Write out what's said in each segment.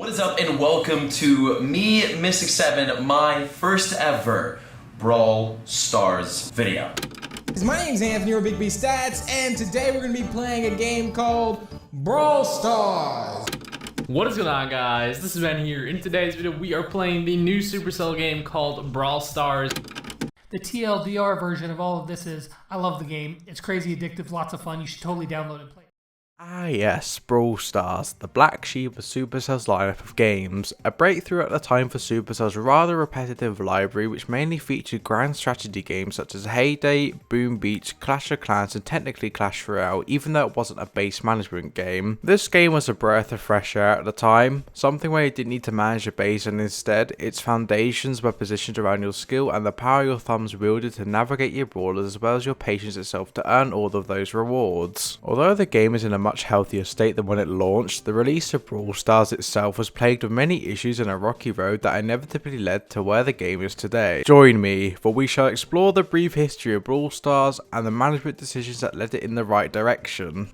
What is up and welcome to me, Mystic7, my first ever Brawl Stars video. My name's Anthony, or BigB Stats, and today we're going to be playing a game called Brawl Stars. What is going on, guys? This is Ben here. In today's video, we are playing the new Supercell game called Brawl Stars. The TLDR version of all of this is, I love the game. It's crazy addictive, lots of fun. You should totally download and play. Ah yes, Brawl Stars, the black sheep of Supercell's lineup of games, a breakthrough at the time for Supercell's rather repetitive library which mainly featured grand strategy games such as Heyday, Boom Beach, Clash of Clans and technically Clash Royale, even though it wasn't a base management game. This game was a breath of fresh air at the time, something where you didn't need to manage a base and instead, its foundations were positioned around your skill and the power your thumbs wielded to navigate your brawlers as well as your patience itself to earn all of those rewards. Although the game is in a much healthier state than when it launched, the release of Brawl Stars itself was plagued with many issues and a rocky road that inevitably led to where the game is today. Join me, for we shall explore the brief history of Brawl Stars and the management decisions that led it in the right direction.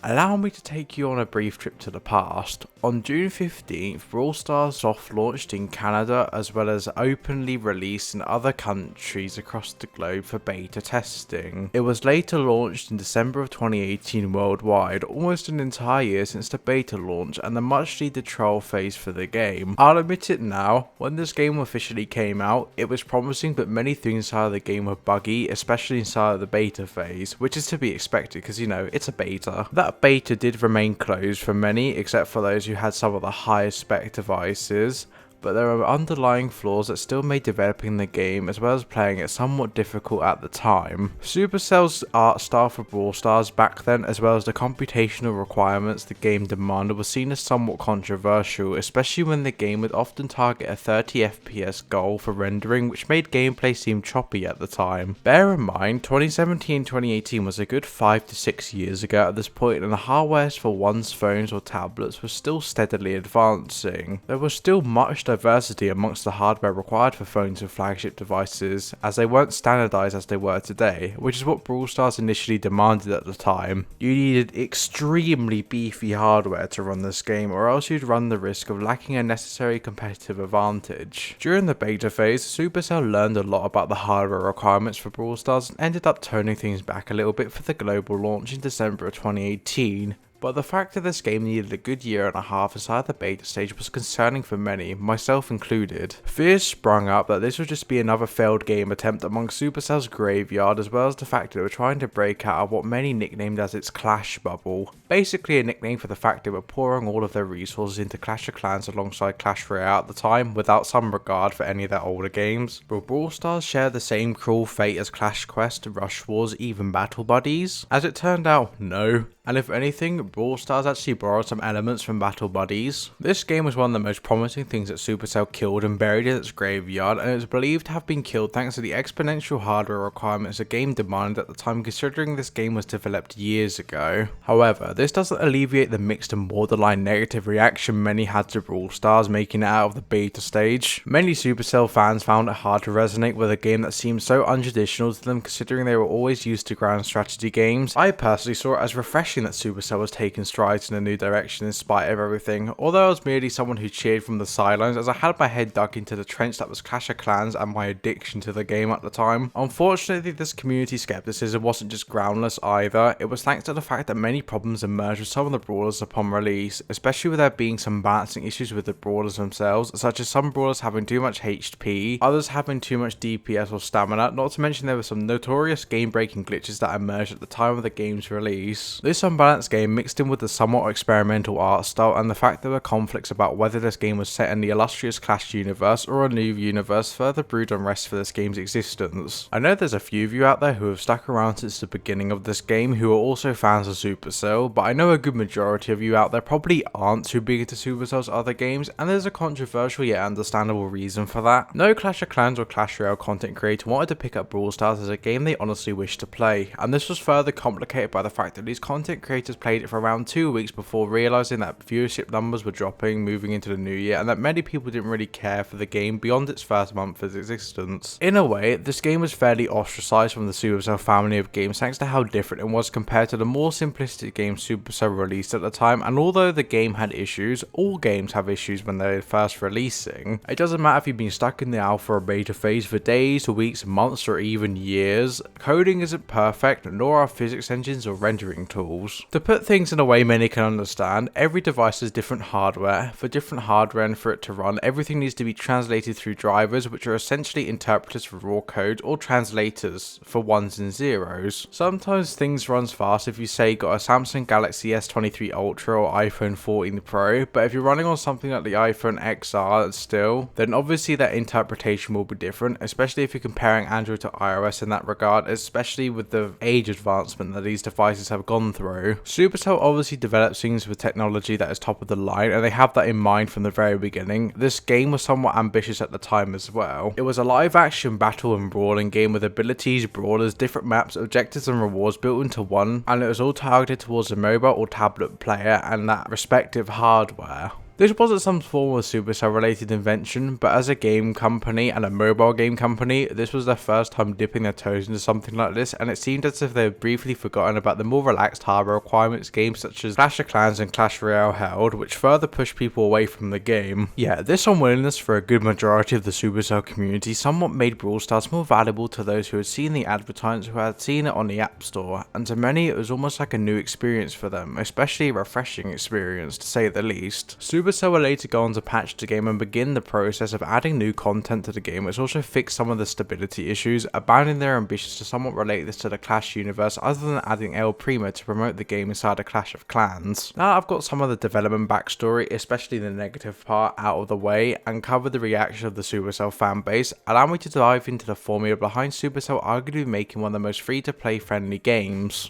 Allow me to take you on a brief trip to the past. On June 15th, Brawl Stars soft launched in Canada as well as openly released in other countries across the globe for beta testing. It was later launched in December of 2018 worldwide, almost an entire year since the beta launch and the much needed trial phase for the game. I'll admit it now, when this game officially came out, it was promising but many things inside of the game were buggy, especially inside of the beta phase, which is to be expected because you know, it's a beta. That beta did remain closed for many except for those who had some of the highest spec devices, but there are underlying flaws that still made developing the game as well as playing it somewhat difficult at the time. Supercell's art style for Brawl Stars back then as well as the computational requirements the game demanded was seen as somewhat controversial, especially when the game would often target a 30 FPS goal for rendering which made gameplay seem choppy at the time. Bear in mind, 2017-2018 was a good 5 to 6 years ago at this point and the hardware for one's phones or tablets was still steadily advancing. There was still much diversity amongst the hardware required for phones and flagship devices, as they weren't standardized as they were today, which is what Brawl Stars initially demanded at the time. You needed extremely beefy hardware to run this game, or else you'd run the risk of lacking a necessary competitive advantage. During the beta phase, Supercell learned a lot about the hardware requirements for Brawl Stars and ended up toning things back a little bit for the global launch in December of 2018. But the fact that this game needed a good year and a half inside the beta stage was concerning for many, myself included. Fears sprung up that this would just be another failed game attempt amongst Supercell's graveyard, as well as the fact that they were trying to break out of what many nicknamed as its Clash bubble. Basically a nickname for the fact they were pouring all of their resources into Clash of Clans alongside Clash Royale at the time, without some regard for any of their older games. Will Brawl Stars share the same cruel fate as Clash Quest, Rush Wars, even Battle Buddies? As it turned out, no. And if anything, Brawl Stars actually borrowed some elements from Battle Buddies. This game was one of the most promising things that Supercell killed and buried in its graveyard, and it was believed to have been killed thanks to the exponential hardware requirements the game demanded at the time, considering this game was developed years ago. However, this doesn't alleviate the mixed and borderline negative reaction many had to Brawl Stars making it out of the beta stage. Many Supercell fans found it hard to resonate with a game that seemed so untraditional to them, considering they were always used to grand strategy games. I personally saw it as refreshing that Supercell was taking strides in a new direction in spite of everything, although I was merely someone who cheered from the sidelines as I had my head dug into the trench that was Clash of Clans and my addiction to the game at the time. Unfortunately, this community skepticism wasn't just groundless either, it was thanks to the fact that many problems emerged with some of the brawlers upon release, especially with there being some balancing issues with the brawlers themselves, such as some brawlers having too much HP, others having too much DPS or stamina, not to mention there were some notorious game-breaking glitches that emerged at the time of the game's release. This unbalanced game mixed in with the somewhat experimental art style and the fact there were conflicts about whether this game was set in the illustrious Clash universe or a new universe further brewed unrest for this game's existence. I know there's a few of you out there who have stuck around since the beginning of this game who are also fans of Supercell, but I know a good majority of you out there probably aren't too big into Supercell's other games, and there's a controversial yet understandable reason for that. No Clash of Clans or Clash Royale content creator wanted to pick up Brawl Stars as a game they honestly wished to play, and this was further complicated by the fact that these content content creators played it for around 2 weeks before realizing that viewership numbers were dropping moving into the new year, and that many people didn't really care for the game beyond its first month of existence. In a way, this game was fairly ostracized from the Supercell family of games thanks to how different it was compared to the more simplistic games Supercell released at the time, and although the game had issues, all games have issues when they're first releasing. It doesn't matter if you've been stuck in the alpha or beta phase for days, weeks, months, or even years, coding isn't perfect, nor are physics engines or rendering tools. To put things in a way many can understand, every device has different hardware. For different hardware and for it to run, everything needs to be translated through drivers, which are essentially interpreters for raw code, or translators for ones and zeros. Sometimes things runs fast if you say got a Samsung Galaxy S23 Ultra or iPhone 14 Pro, but if you're running on something like the iPhone XR still, then obviously that interpretation will be different, especially if you're comparing Android to iOS in that regard, especially with the age advancement that these devices have gone through. Supercell obviously develops things with technology that is top of the line, and they have that in mind from the very beginning. This game was somewhat ambitious at the time as well. It was a live action battle and brawling game with abilities, brawlers, different maps, objectives and rewards built into one, and it was all targeted towards a mobile or tablet player and that respective hardware. This wasn't some form of Supercell related invention, but as a game company and a mobile game company, this was their first time dipping their toes into something like this, and it seemed as if they had briefly forgotten about the more relaxed hardware requirements games such as Clash of Clans and Clash Royale held, which further pushed people away from the game. Yeah, this unwillingness for a good majority of the Supercell community somewhat made Brawl Stars more valuable to those who had seen the advertisements, who had seen it on the App Store, and to many it was almost like a new experience for them, especially a refreshing experience to say the least. Supercell will later go on to patch the game and begin the process of adding new content to the game, which also fixed some of the stability issues, abandoning their ambitions to somewhat relate this to the Clash universe other than adding El Primo to promote the game inside a Clash of Clans. Now I've got some of the development backstory, especially the negative part, out of the way and covered the reaction of the Supercell fanbase, allow me to dive into the formula behind Supercell arguably making one of the most free-to-play friendly games.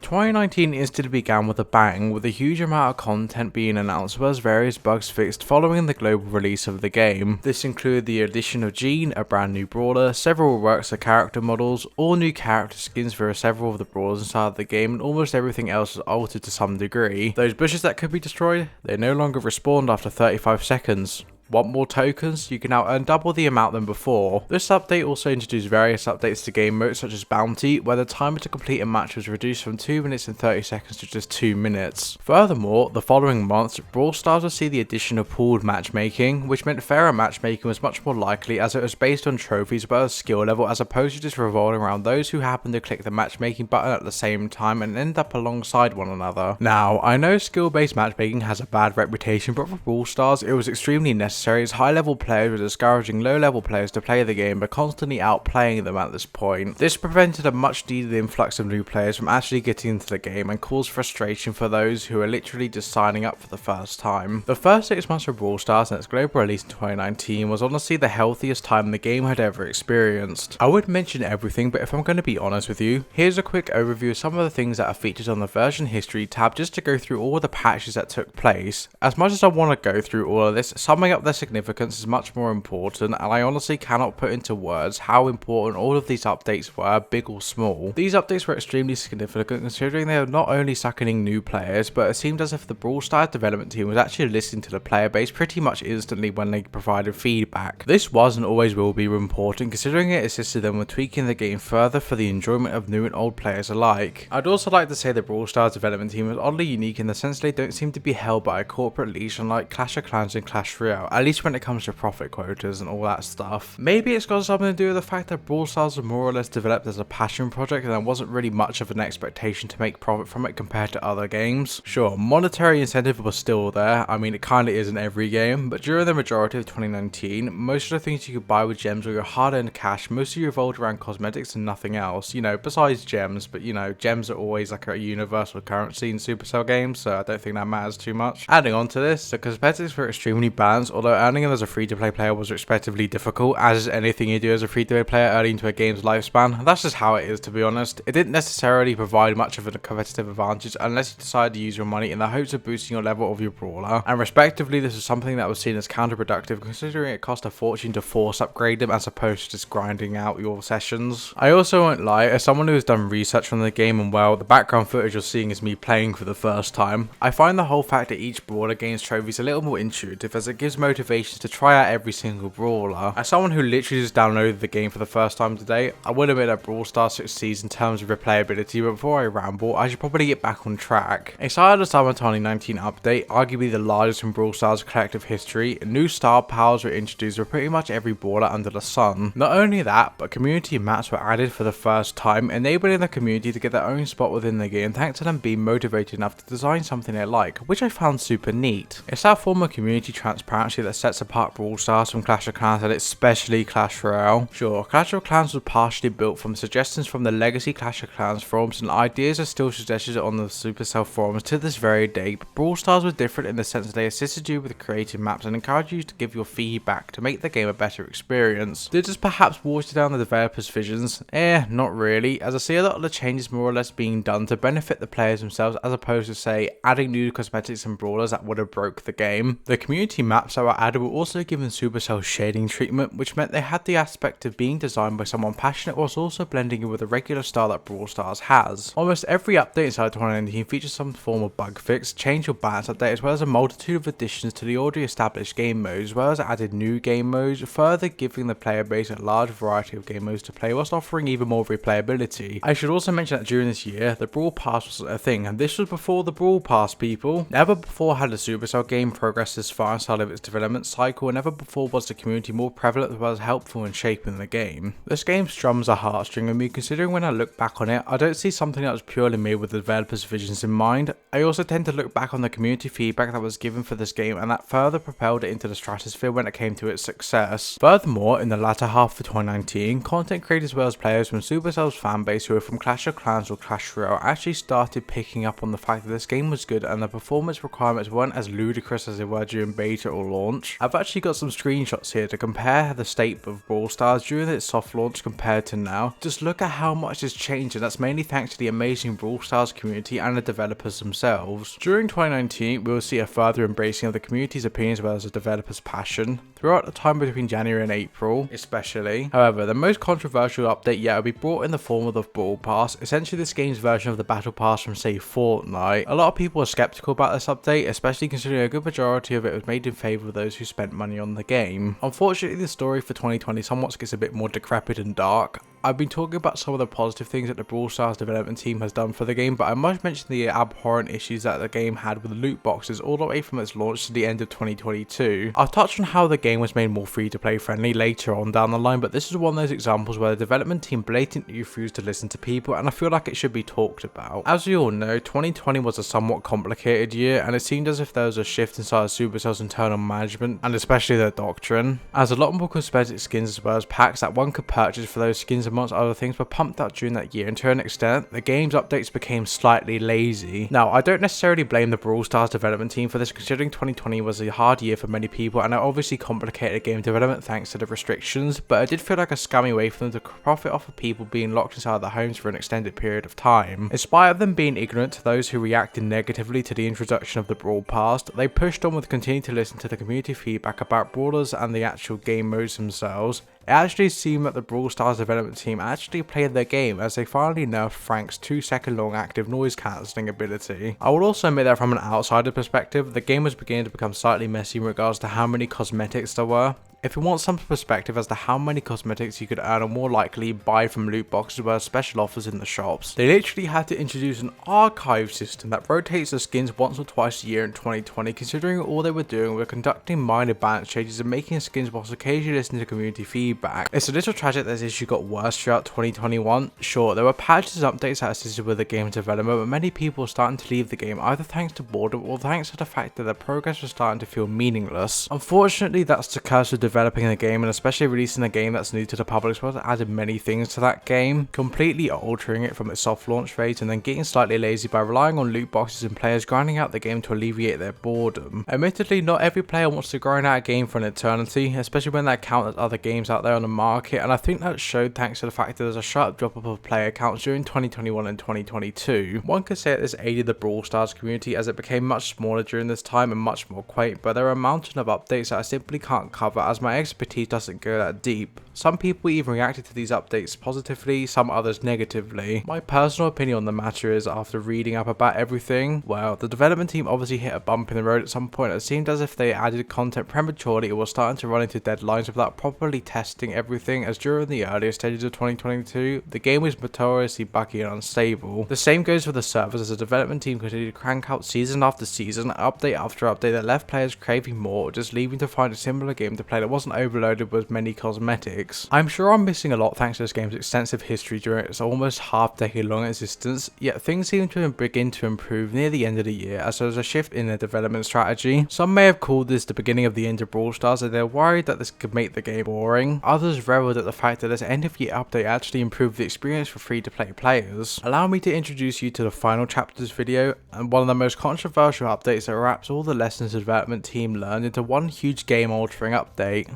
2019 instantly began with a bang, with a huge amount of content being announced as well as various bugs fixed following the global release of the game. This included the addition of Jean, a brand new brawler, several reworks of character models, all new character skins for several of the brawlers inside the game, and almost everything else was altered to some degree. Those bushes that could be destroyed, they no longer respawned after 35 seconds. Want more tokens? You can now earn double the amount than before. This update also introduced various updates to game modes such as Bounty, where the timer to complete a match was reduced from 2 minutes and 30 seconds to just 2 minutes. Furthermore, the following months, Brawl Stars will see the addition of pooled matchmaking, which meant fairer matchmaking was much more likely as it was based on trophies but a skill level as opposed to just revolving around those who happen to click the matchmaking button at the same time and end up alongside one another. Now, I know skill-based matchmaking has a bad reputation, but for Brawl Stars it was extremely necessary as high-level players were discouraging low-level players to play the game by constantly outplaying them at this point. This prevented a much-needed influx of new players from actually getting into the game and caused frustration for those who are literally just signing up for the first time. The first 6 months of Brawl Stars and its global release in 2019 was honestly the healthiest time the game had ever experienced. I would mention everything, but if I'm going to be honest with you, here's a quick overview of some of the things that are featured on the version history tab just to go through all the patches that took place. As much as I want to go through all of this, summing up their significance is much more important, and I honestly cannot put into words how important all of these updates were, big or small. These updates were extremely significant considering they were not only sucking in new players, but it seemed as if the Brawl Stars development team was actually listening to the player base pretty much instantly when they provided feedback. This was and always will be important considering it assisted them with tweaking the game further for the enjoyment of new and old players alike. I'd also like to say the Brawl Stars development team was oddly unique in the sense they don't seem to be held by a corporate leash unlike Clash of Clans and Clash Royale, at least when it comes to profit quotas and all that stuff. Maybe it's got something to do with the fact that Brawl Stars was more or less developed as a passion project and there wasn't really much of an expectation to make profit from it compared to other games. Sure, monetary incentive was still there, I mean it kinda is in every game, but during the majority of 2019, most of the things you could buy with gems were your hard-earned cash, mostly revolved around cosmetics and nothing else, you know, besides gems, but you know, gems are always like a universal currency in Supercell games, so I don't think that matters too much. Adding on to this, the cosmetics were extremely balanced, although although earning it as a free-to-play player was respectively difficult, as is anything you do as a free-to-play player early into a game's lifespan. That's just how it is, to be honest. It didn't necessarily provide much of a competitive advantage unless you decide to use your money in the hopes of boosting your level of your brawler, and respectively this is something that was seen as counterproductive considering it cost a fortune to force upgrade them as opposed to just grinding out your sessions. I also won't lie, as someone who has done research on the game, and well, the background footage you're seeing is me playing for the first time, I find the whole fact that each brawler gains trophies a little more intuitive, as it gives motivations to try out every single brawler. As someone who literally just downloaded the game for the first time today, I would admit that Brawl Stars succeeds in terms of replayability, but before I ramble, I should probably get back on track. Inside the summer 2019 update, arguably the largest in Brawl Stars collective history, new star powers were introduced for pretty much every brawler under the sun. Not only that, but community maps were added for the first time, enabling the community to get their own spot within the game thanks to them being motivated enough to design something they like, which I found super neat. It's that form of community transparency that sets apart Brawl Stars from Clash of Clans, and especially Clash Royale. Sure, Clash of Clans was partially built from suggestions from the legacy Clash of Clans forums, and ideas are still suggested on the Supercell forums to this very day, but Brawl Stars was different in the sense that they assisted you with creating maps and encouraged you to give your feedback to make the game a better experience. Did this perhaps water down the developers' visions? Not really, as I see a lot of the changes more or less being done to benefit the players themselves as opposed to, say, adding new cosmetics and brawlers that would have broke the game. The community maps that were added were also given Supercell shading treatment, which meant they had the aspect of being designed by someone passionate whilst also blending in with the regular style that Brawl Stars has. Almost every update inside 2019 features some form of bug fix, change or balance update, as well as a multitude of additions to the already established game modes, as well as added new game modes, further giving the player base a large variety of game modes to play whilst offering even more replayability. I should also mention that during this year, the Brawl Pass was a thing, and this was before the Brawl Pass, people. Never before had a Supercell game progressed this far inside of its development cycle, and never before was the community more prevalent as well as helpful in shaping the game. This game strums a heartstring with me, considering when I look back on it, I don't see something that was purely made with the developers' visions in mind. I also tend to look back on the community feedback that was given for this game, and that further propelled it into the stratosphere when it came to its success. Furthermore, in the latter half of 2019, content creators as well as players from Supercell's fanbase who were from Clash of Clans or Clash Royale actually started picking up on the fact that this game was good and the performance requirements weren't as ludicrous as they were during beta or launch. I've actually got some screenshots here to compare the state of Brawl Stars during its soft launch compared to now. Just look at how much has changed, and that's mainly thanks to the amazing Brawl Stars community and the developers themselves. During 2019, we will see a further embracing of the community's opinions as well as the developers' passion, throughout the time between January and April especially. However, the most controversial update yet will be brought in the form of the Brawl Pass, essentially this game's version of the Battle Pass from, say, Fortnite. A lot of people are skeptical about this update, especially considering a good majority of it was made in favour of those who spent money on the game. Unfortunately, the story for 2020 somewhat gets a bit more decrepit and dark. I've been talking about some of the positive things that the Brawl Stars development team has done for the game, but I must mention the abhorrent issues that the game had with loot boxes all the way from its launch to the end of 2022. I'll touch on how the game was made more free-to-play friendly later on down the line, but this is one of those examples where the development team blatantly refused to listen to people, and I feel like it should be talked about. As we all know, 2020 was a somewhat complicated year, and it seemed as if there was a shift inside Supercell's internal management, and especially their doctrine, as a lot more cosmetic skins as well as packs that one could purchase for those skins amongst other things were pumped out during that year, and to an extent, the game's updates became slightly lazy. Now, I don't necessarily blame the Brawl Stars development team for this, considering 2020 was a hard year for many people, and it obviously complicated game development thanks to the restrictions, but it did feel like a scummy way for them to profit off of people being locked inside their homes for an extended period of time. In spite of them being ignorant to those who reacted negatively to the introduction of the Brawl Pass, they pushed on with continuing to listen to the community feedback about brawlers and the actual game modes themselves. It actually seemed that the Brawl Stars development team actually played their game, as they finally nerfed Frank's 2-second long active noise cancelling ability. I will also admit that from an outsider perspective, the game was beginning to become slightly messy in regards to how many cosmetics there were. If you want some perspective as to how many cosmetics you could earn or more likely buy from loot boxes where special offers in the shops, they literally had to introduce an archive system that rotates the skins once or twice a year in 2020, considering all they were doing were conducting minor balance changes and making skins whilst occasionally listening to community feedback. It's a little tragic that this issue got worse throughout 2021. Sure, there were patches and updates that assisted with the game's development, but many people were starting to leave the game either thanks to boredom or thanks to the fact that the progress was starting to feel meaningless. Unfortunately, that's the curse of development developing the game and especially releasing a game that's new to the public, as well as added many things to that game, completely altering it from its soft launch phase and then getting slightly lazy by relying on loot boxes and players grinding out the game to alleviate their boredom. Admittedly, not every player wants to grind out a game for an eternity, especially when they count as other games out there on the market, and I think that showed thanks to the fact that there's a sharp drop off of player counts during 2021 and 2022. One could say that this aided the Brawl Stars community as it became much smaller during this time and much more quaint, but there are a mountain of updates that I simply can't cover as my expertise doesn't go that deep. Some people even reacted to these updates positively, some others negatively. My personal opinion on the matter is, after reading up about everything, well, the development team obviously hit a bump in the road at some point. It seemed as if they added content prematurely or were starting to run into deadlines without properly testing everything, as during the earlier stages of 2022, the game was notoriously buggy and unstable. The same goes for the servers, as the development team continued to crank out season after season, update after update that left players craving more, or just leaving to find a similar game to play that wasn't overloaded with many cosmetics. I'm sure I'm missing a lot thanks to this game's extensive history during its almost half-decade long existence, yet things seem to begin to improve near the end of the year as there was a shift in their development strategy. Some may have called this the beginning of the end of Brawl Stars, and they're worried that this could make the game boring. Others reveled at the fact that this end-of-year update actually improved the experience for free-to-play players. Allow me to introduce you to the final chapter of this video, and one of the most controversial updates that wraps all the lessons the development team learned into one huge game-altering update.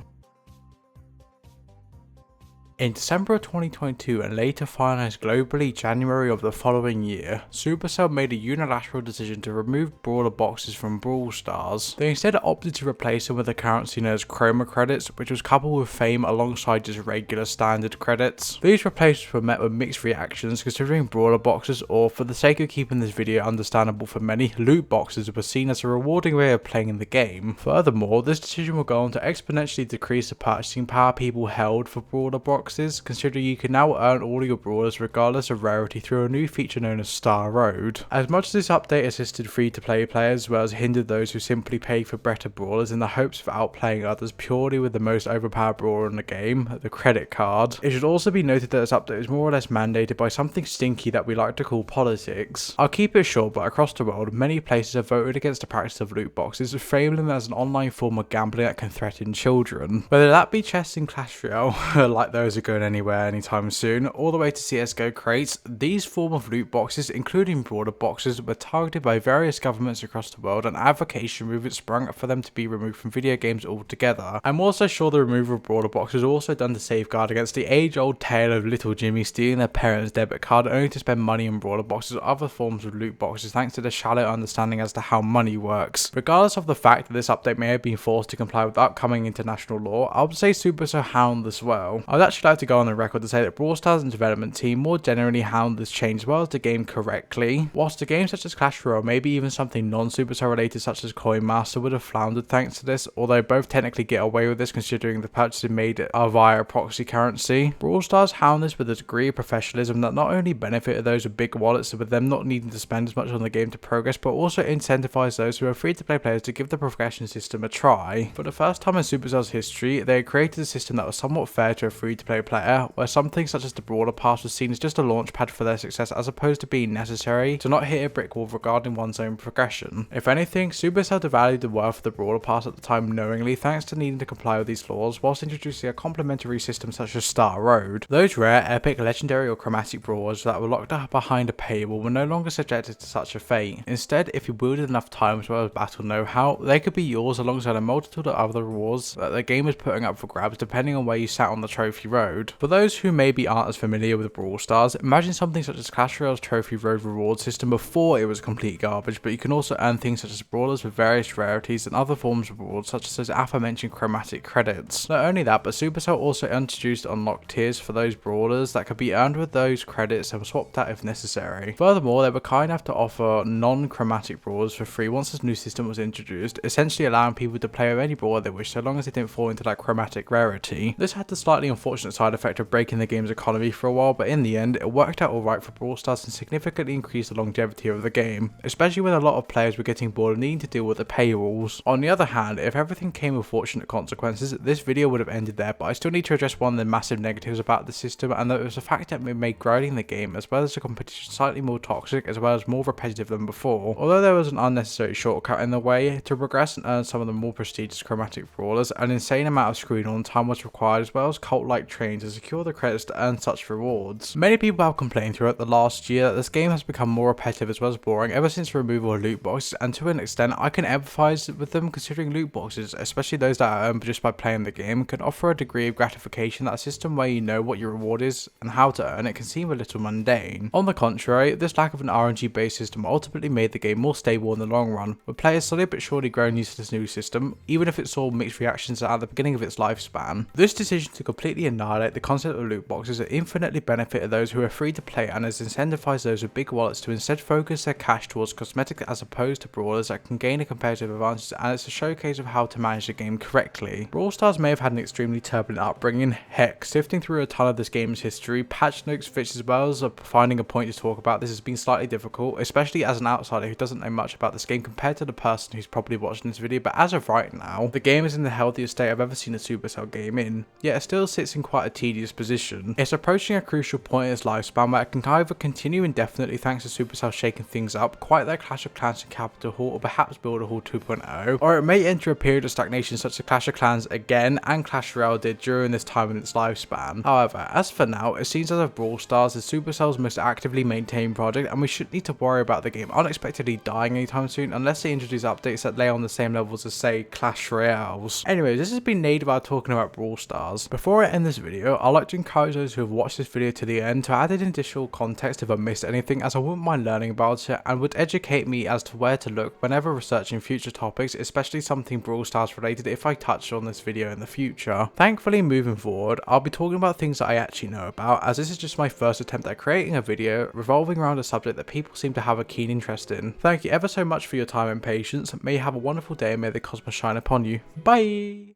In December of 2022 and later finalized globally January of the following year, Supercell made a unilateral decision to remove brawler boxes from Brawl Stars. They instead opted to replace them with a currency known as chroma credits, which was coupled with fame alongside just regular standard credits. These replacements were met with mixed reactions, considering brawler boxes, or for the sake of keeping this video understandable for many, loot boxes were seen as a rewarding way of playing the game. Furthermore, this decision will go on to exponentially decrease the purchasing power people held for brawler boxes, considering you can now earn all your brawlers regardless of rarity through a new feature known as Star Road. As much as this update assisted free-to-play players, as well as hindered those who simply paid for better brawlers in the hopes of outplaying others purely with the most overpowered brawler in the game, the credit card, it should also be noted that this update is more or less mandated by something stinky that we like to call politics. I'll keep it short, but across the world, many places have voted against the practice of loot boxes, framing them as an online form of gambling that can threaten children. Whether that be chests in Clash Royale, like those are going anywhere anytime soon, all the way to CSGO crates, these form of loot boxes, including brawler boxes, were targeted by various governments across the world, and advocacy movements sprung up for them to be removed from video games altogether. I'm also sure the removal of brawler boxes was also done to safeguard against the age-old tale of little Jimmy stealing their parents' debit card only to spend money on brawler boxes or other forms of loot boxes, thanks to the shallow understanding as to how money works. Regardless of the fact that this update may have been forced to comply with upcoming international law, I would say Supercell hound this well. I would actually like to go on the record to say that Brawl Stars and development team more generally hound this change as well as the game correctly. Whilst a game such as Clash Royale, maybe even something non-Supercell related such as Coin Master, would have floundered thanks to this, although both technically get away with this considering the purchases made are via a proxy currency. Brawl Stars hound this with a degree of professionalism that not only benefited those with big wallets with them not needing to spend as much on the game to progress, but also incentivized those who are free-to-play players to give the progression system a try. For the first time in Supercell's history, they created a system that was somewhat fair to a free-to-play player, where something such as the Brawler Pass was seen as just a launch pad for their success as opposed to being necessary to not hit a brick wall regarding one's own progression. If anything, Supercell devalued the worth of the Brawler Pass at the time knowingly, thanks to needing to comply with these laws whilst introducing a complementary system such as Star Road. Those rare, epic, legendary or chromatic brawlers that were locked up behind a paywall were no longer subjected to such a fate. Instead, if you wielded enough time as well as battle know-how, they could be yours alongside a multitude of other rewards that the game was putting up for grabs depending on where you sat on the trophy road. For those who maybe aren't as familiar with Brawl Stars, imagine something such as Clash Royale's trophy road reward system before it was complete garbage, but you can also earn things such as brawlers with various rarities and other forms of rewards such as those aforementioned chromatic credits. Not only that, but Supercell also introduced unlocked tiers for those brawlers that could be earned with those credits and swapped out if necessary. Furthermore, they were kind enough to offer non-chromatic brawlers for free once this new system was introduced, essentially allowing people to play with any brawler they wish so long as they didn't fall into that chromatic rarity. This had the slightly unfortunate unfortunate side effect of breaking the game's economy for a while, but in the end, it worked out alright for Brawl Stars and significantly increased the longevity of the game, especially when a lot of players were getting bored of needing to deal with the paywalls. On the other hand, if everything came with fortunate consequences, this video would have ended there, but I still need to address one of the massive negatives about the system, and that was the fact that it made grinding the game as well as the competition slightly more toxic as well as more repetitive than before. Although there was an unnecessary shortcut in the way to progress and earn some of the more prestigious chromatic brawlers, an insane amount of screen on time was required as well as cult-like training to secure the credits to earn such rewards. Many people have complained throughout the last year that this game has become more repetitive as well as boring ever since the removal of loot boxes, and to an extent I can empathise with them, considering loot boxes, especially those that are earned just by playing the game, can offer a degree of gratification that a system where you know what your reward is and how to earn it can seem a little mundane. On the contrary, this lack of an RNG based system ultimately made the game more stable in the long run, with players slowly but surely growing used to this new system, even if it saw mixed reactions at the beginning of its lifespan. This decision to completely annihilate the concept of loot boxes has infinitely benefited those who are free to play and has incentivized those with big wallets to instead focus their cash towards cosmetics as opposed to brawlers that can gain a competitive advantage, and it's a showcase of how to manage the game correctly. Brawl Stars may have had an extremely turbulent upbringing. Heck, sifting through a ton of this game's history, patch notes, fixes as well as finding a point to talk about this has been slightly difficult, especially as an outsider who doesn't know much about this game compared to the person who's probably watching this video, but as of right now, the game is in the healthiest state I've ever seen a Supercell game in, yet it still sits in quite a tedious position. It's approaching a crucial point in its lifespan where it can either continue indefinitely thanks to Supercell shaking things up, quite like Clash of Clans and Capital Hall, or perhaps Builder Hall 2.0, or it may enter a period of stagnation such as Clash of Clans again and Clash Royale did during this time in its lifespan. However, as for now, it seems as if Brawl Stars is Supercell's most actively maintained project, and we shouldn't need to worry about the game unexpectedly dying anytime soon unless they introduce updates that lay on the same levels as, say, Clash Royales. Anyways, this has been Nate about talking about Brawl Stars. Before I end this video, I'd like to encourage those who have watched this video to the end to add in additional context if I missed anything, as I wouldn't mind learning about it and would educate me as to where to look whenever researching future topics, especially something Brawl Stars related if I touched on this video in the future. Thankfully, moving forward, I'll be talking about things that I actually know about, as this is just my first attempt at creating a video revolving around a subject that people seem to have a keen interest in. Thank you ever so much for your time and patience. May you have a wonderful day and may the cosmos shine upon you. Bye!